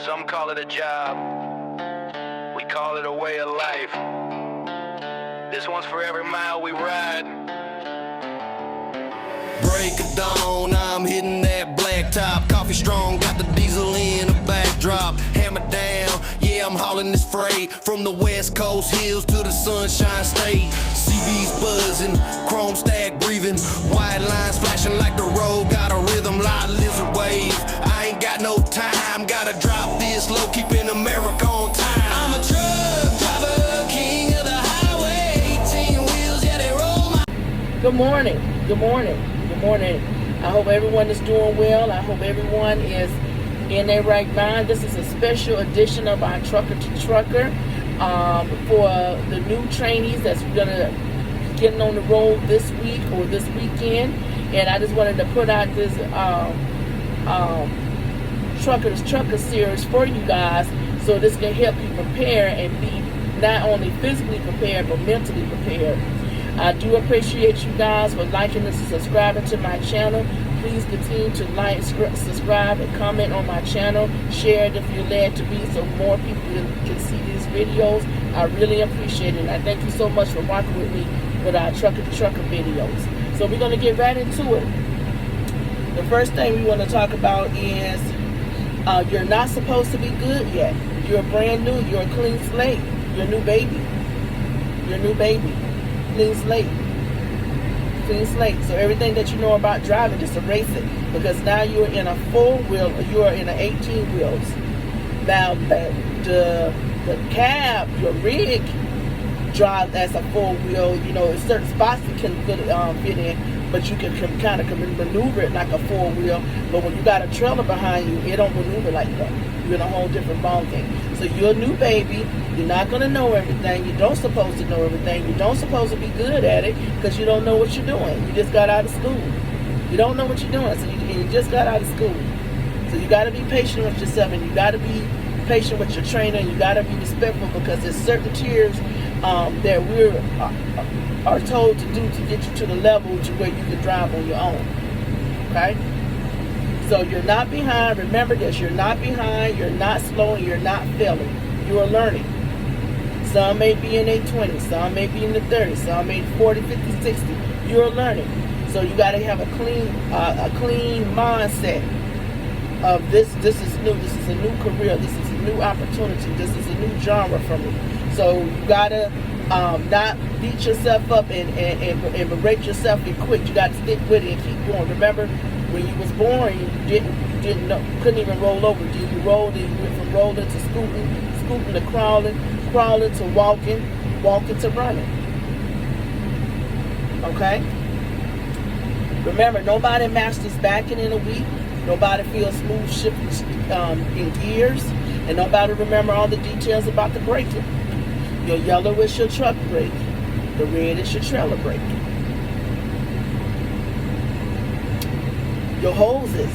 Some call it a job, we call it a way of life. This one's for every mile we ride. Break of dawn, I'm hitting that black top. Coffee strong, got the diesel in a backdrop. Hammer down, yeah, I'm hauling this freight from the west coast hills to the sunshine state. CB's buzzing, chrome stack breathing, white lines flashing like the road got a rhythm, like lizard wave. I ain't got no time, gotta drop this low, keeping America on time. I'm a truck driver, king of the highway, 18 wheels, yeah, they roll my... Good morning. Good morning. Good morning. I hope everyone is doing well. I hope everyone is in their right mind. This is a special edition of our Trucker2Trucker for the new trainees that's gonna getting on the road this week or this weekend. And I just wanted to put out this Trucker2Trucker series for you guys, so this can help you prepare and be not only physically prepared but mentally prepared. I do appreciate you guys for liking and subscribing to my channel. Please continue to like, subscribe, and comment on my channel. Share it if you're led to be, so more people can see these videos. I really appreciate it. And I thank you so much for working with me with our Trucker2Trucker videos. So we're going to get right into it. The first thing we want to talk about is you're not supposed to be good yet. You're brand new. You're a clean slate. You're a new baby. You're a new baby. Clean slate. Clean slate. So everything that you know about driving, just erase it. Because now you're in a 4-wheel, you're in an 18 wheels. Now the cab, your rig, drive as a 4-wheel. You know, certain spots you can fit in, but you can kind of maneuver it like a 4-wheel. But when you got a trailer behind you, it don't maneuver like that. You're in a whole different ballgame. So you're a new baby. You're not going to know everything. You don't supposed to know everything. You don't supposed to be good at it because you don't know what you're doing. You just got out of school. You don't know what you're doing, so you just got out of school. So you got to be patient with yourself, and you got to be patient with your trainer, and you got to be respectful, because there's certain tiers that we are told to do to get you to the level to where you can drive on your own. Okay? So you're not behind. Remember this. You're not behind. You're not slow. And you're not failing. You are learning. Some may be in their 20s. Some may be in the 30s. Some may be 40, 50, 60. You're learning. So you got to have a clean mindset of this. This is new. This is a new career. This is a new opportunity. This is a new genre for me. So you got to not beat yourself up and berate yourself and quit. You got to stick with it and keep going. Remember, when you was born, you didn't know, couldn't even roll over. You rolled, and you went from rolling to scooting to crawling to walking to running. Okay? Remember, nobody masters backing in a week. Nobody feels smooth shifting in gears, and nobody remember all the details about the braking. Your yellow is your truck brake. The red is your trailer brake. Your hoses: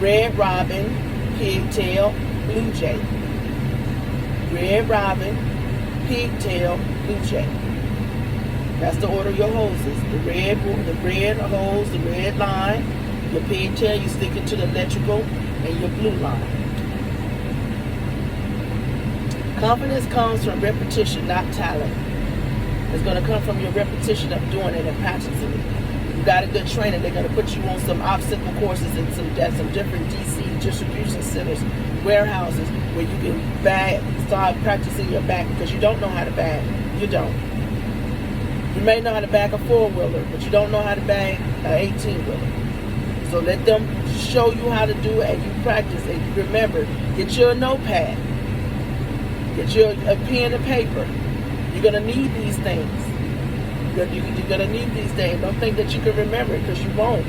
Red Robin, Pigtail, Blue Jay. Red Robin, Pigtail, Blue Jay. That's the order of your hoses. The red hose, the red line. Your pigtail, you stick it to the electrical, and your blue line. Confidence comes from repetition, not talent. It's going to come from your repetition of doing it and practicing it. You got a good trainer, they're going to put you on some obstacle courses and some different DC distribution centers, warehouses, where you can start practicing your back, because you don't know how to back. You don't. You may know how to back a 4-wheeler, but you don't know how to back an 18-wheeler. So let them show you how to do it, and you practice. And you remember, get your notepad, get your a pen and paper. You're going to need these things. You're going to need these things. Don't think that you can remember it, because you won't.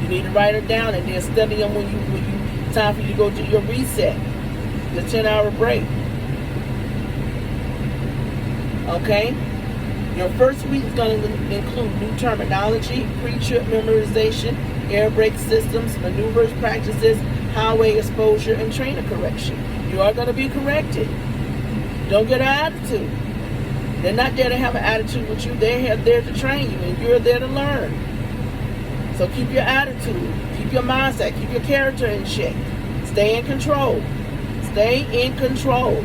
You need to write it down and then study them when you time for you to go to your reset, the 10-hour break. Okay? Your first week is going to include new terminology, pre-trip memorization, air brake systems, maneuvers, practices, highway exposure, and trainer correction. You are going to be corrected. Don't get an attitude. They're not there to have an attitude with you. They're there to train you, and you're there to learn. So keep your attitude, keep your mindset, keep your character in check. Stay in control. Stay in control.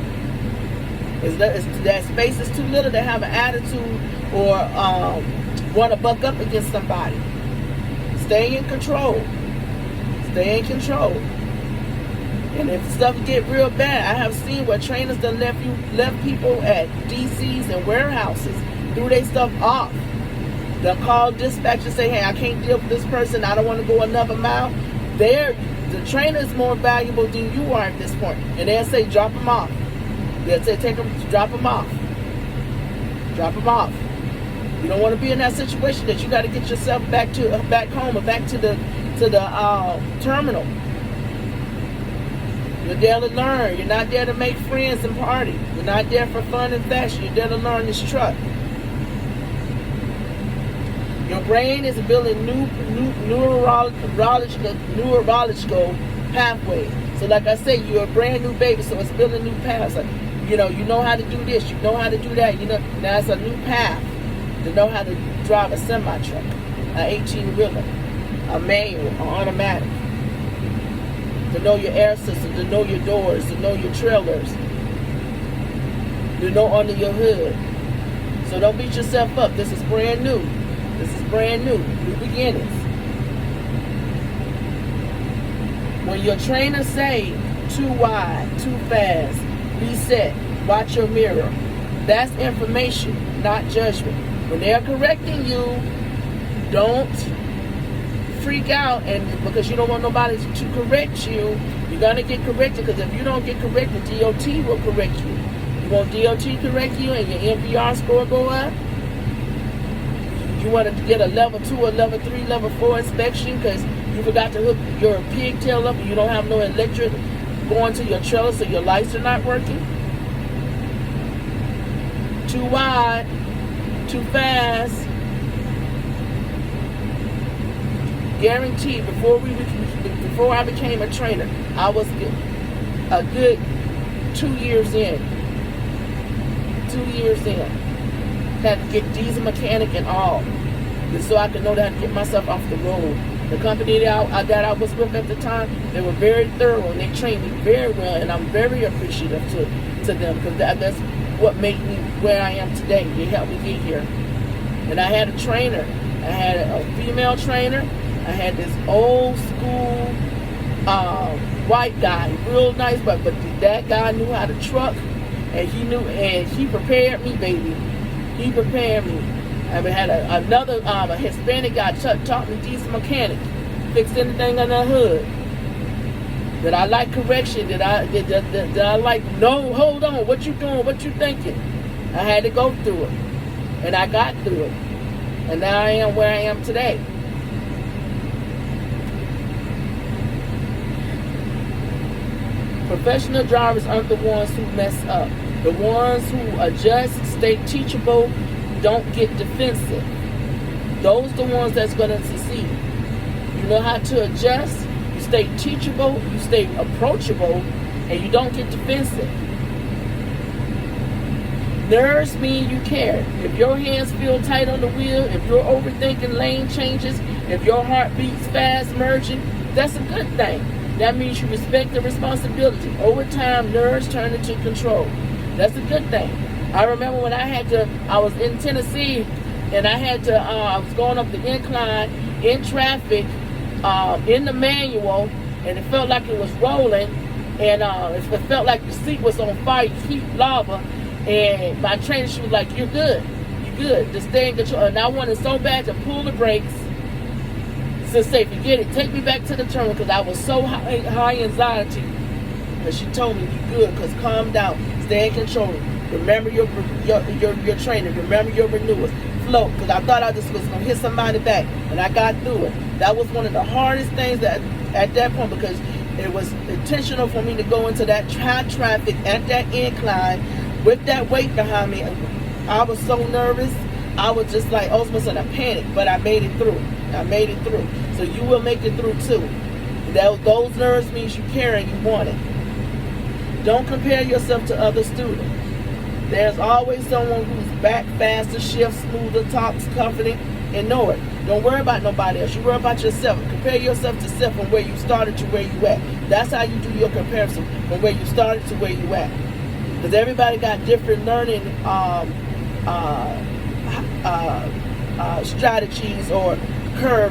That space is too little to have an attitude or want to buck up against somebody. Stay in control. Stay in control. And if stuff get real bad, I have seen where trainers done left people at DCs and warehouses, threw their stuff off. They'll call dispatch and say, hey, I can't deal with this person. I don't want to go another mile. The trainer is more valuable than you are at this point. And they'll say, drop them off. They'll say, drop them off. Drop them off. You don't want to be in that situation that you got to get yourself back home or back to the terminal. You're there to learn. You're not there to make friends and party. You're not there for fun and fashion. You're there to learn this truck. Your brain is building neurological pathways. So like I say, you're a brand new baby, so it's building new paths. Like, you know how to do this, you know how to do that. Now it's a new path to know how to drive a semi-truck, an 18-wheeler, a manual, an automatic. To know your air system, to know your doors, to know your trailers, to know under your hood. So don't beat yourself up. This is brand new. This is brand new. New beginnings. When your trainer say too wide, too fast, reset, watch your mirror, that's information, not judgment. When they're correcting you, don't freak out, and because you don't want nobody to correct you, you're gonna get corrected. Because if you don't get corrected, DOT will correct you. You want DOT correct you and your NPR score go up? You want to get a level 2, a level 3, level 4 inspection because you forgot to hook your pigtail up and you don't have no electric going to your trailer, so your lights are not working? Too wide, too fast. Guaranteed, before I became a trainer, I was a good 2 years in. 2 years in. Had to get diesel mechanic and all, so I could know how to get myself off the road. The company that I was with at the time, they were very thorough and they trained me very well, and I'm very appreciative to them because that's what made me where I am today. They helped me get here. And I had a trainer. I had a female trainer. I had this old school white guy, real nice, but that guy knew how to truck, and he prepared me, baby. He prepared me. I had another a Hispanic guy taught me diesel mechanic, fixed anything on the hood. Did I like correction? Did I like, no, hold on, what you doing? What you thinking? I had to go through it, and I got through it, and now I am where I am today. Professional drivers aren't the ones who mess up. The ones who adjust, stay teachable, don't get defensive. Those are the ones that's going to succeed. You know how to adjust, you stay teachable, you stay approachable, and you don't get defensive. Nerves mean you care. If your hands feel tight on the wheel, if you're overthinking lane changes, if your heart beats fast merging, that's a good thing. That means you respect the responsibility. Over time, nerves turn into control. That's a good thing. I remember when I was in Tennessee, and I was going up the incline in traffic, in the manual, and it felt like it was rolling, and it felt like the seat was on fire, heat, lava, and my trainer, she was like, you're good, just stay in control. And I wanted so bad to pull the brakes, to say, forget it, take me back to the terminal, because I was so high anxiety. But she told me, you good, because calm down, stay in control. Remember your training, remember your renewals, float, because I thought I just was going to hit somebody back, and I got through it. That was one of the hardest things at that point, because it was intentional for me to go into that high traffic at that incline with that weight behind me. I was so nervous. I was just like almost in a panic, but I made it through. So you will make it through too. Those nerves means you care and you want it. Don't compare yourself to other students. There's always someone who's back faster, shifts smoother, talks confident, and know it. Don't worry about nobody else. You worry about yourself. Compare yourself to self from where you started to where you at. That's how you do your comparison, from where you started to where you at. Because everybody got different learning strategies or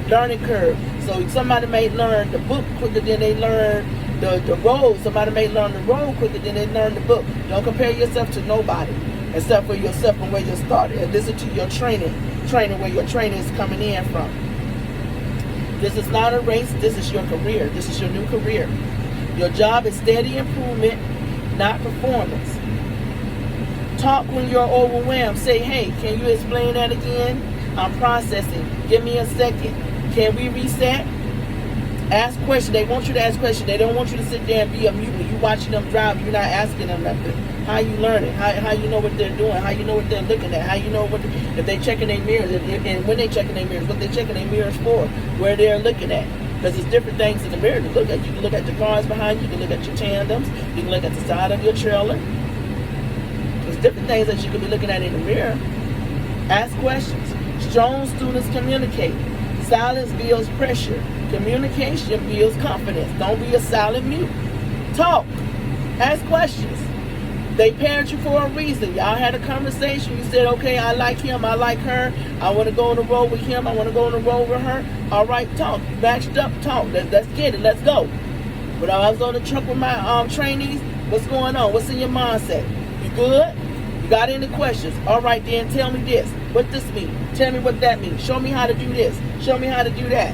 learning curve. So somebody may learn the book quicker than they learn the road. Somebody may learn the road quicker than they learn the book. Don't compare yourself to nobody except for yourself from where you started. And listen to your training where your training is coming in from. This is not a race. This is your career. This is your new career. Your job is steady improvement, not performance. Talk when you're overwhelmed. Say, hey, can you explain that again? I'm processing. Give me a second. Can we reset? Ask questions. They want you to ask questions. They don't want you to sit there and be a mute. When you watching them drive, you're not asking them nothing. How you learning? How you know what they're doing? How you know what they're looking at? How you know what if they checking their mirrors? And when they checking their mirrors, what they checking their mirrors for? Where they're looking at? Because there's different things in the mirror to look at. You can look at the cars behind you. You can look at your tandems. You can look at the side of your trailer. There's different things that you can be looking at in the mirror. Ask questions. Strong students communicate. Silence builds pressure. Communication builds confidence. Don't be a silent mute. Talk. Ask questions. They paired you for a reason. Y'all had a conversation. You said, okay, I like him. I like her. I want to go on the road with him. I want to go on the road with her. All right, talk. Matched up, talk. Let's get it. Let's go. When I was on the truck with my trainees, what's going on? What's in your mindset? You good? You got any questions? All right, then tell me this. What this mean? Tell me what that means. Show me how to do this. Show me how to do that.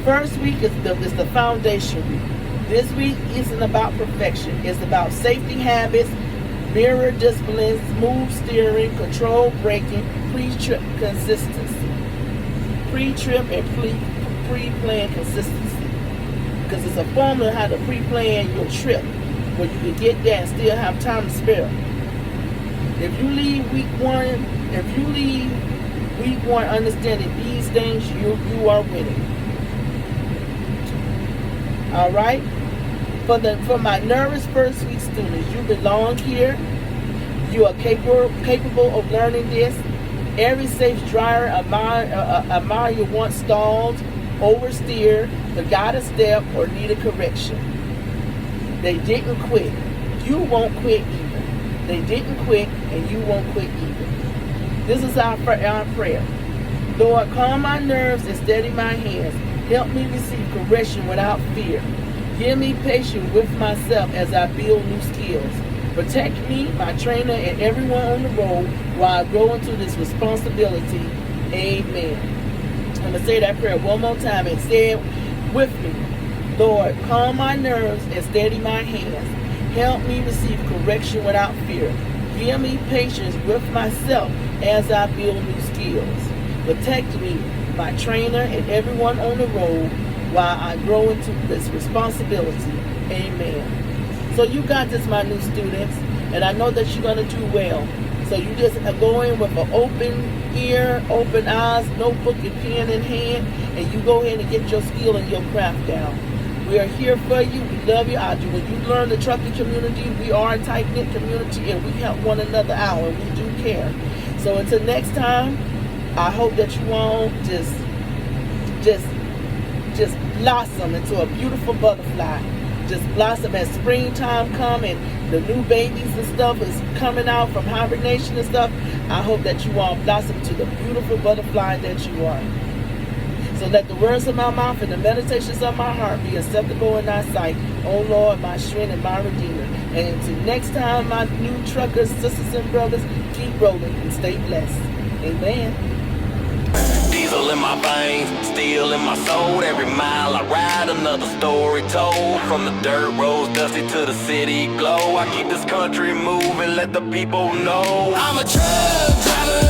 First week is the foundation week. This week isn't about perfection. It's about safety habits, mirror discipline, smooth steering, control braking, pre-trip consistency. Pre-trip and pre-plan consistency. Because it's a formula how to pre-plan your trip where you can get there and still have time to spare. If you leave week one understanding these things, you are winning. All right? For my nervous first week students, you belong here. You are capable of learning this. Every safe driver admire you once stalled, oversteer, forgot a step, or need a correction. They didn't quit. You won't quit either. They didn't quit, and you won't quit either. This is our prayer. Lord, calm my nerves and steady my hands. Help me receive correction without fear. Give me patience with myself as I build new skills. Protect me, my trainer, and everyone on the road while I grow into this responsibility. Amen. I'm going to say that prayer one more time and say it with me. Lord, calm my nerves and steady my hands. Help me receive correction without fear. Give me patience with myself as I build new skills. Protect me, my trainer, and everyone on the road while I grow into this responsibility. Amen. So you got this, my new students, and I know that you're going to do well. So you just go in with an open ear, open eyes, notebook and pen in hand, and you go ahead and get your skill and your craft down. We are here for you. We love you. When you learn the trucking community, we are a tight-knit community, and we help one another out, and we do care. So until next time, I hope that you all just blossom into a beautiful butterfly. Just blossom as springtime come and the new babies and stuff is coming out from hibernation and stuff. I hope that you all blossom to the beautiful butterfly that you are. So let the words of my mouth and the meditations of my heart be acceptable in thy sight, O Lord, my strength and my redeemer. And until next time, my new truckers, sisters and brothers, keep rolling and stay blessed. Amen. Diesel in my veins, steel in my soul. Every mile I ride, another story told. From the dirt roads, dusty to the city glow. I keep this country moving, let the people know. I'm a truck driver.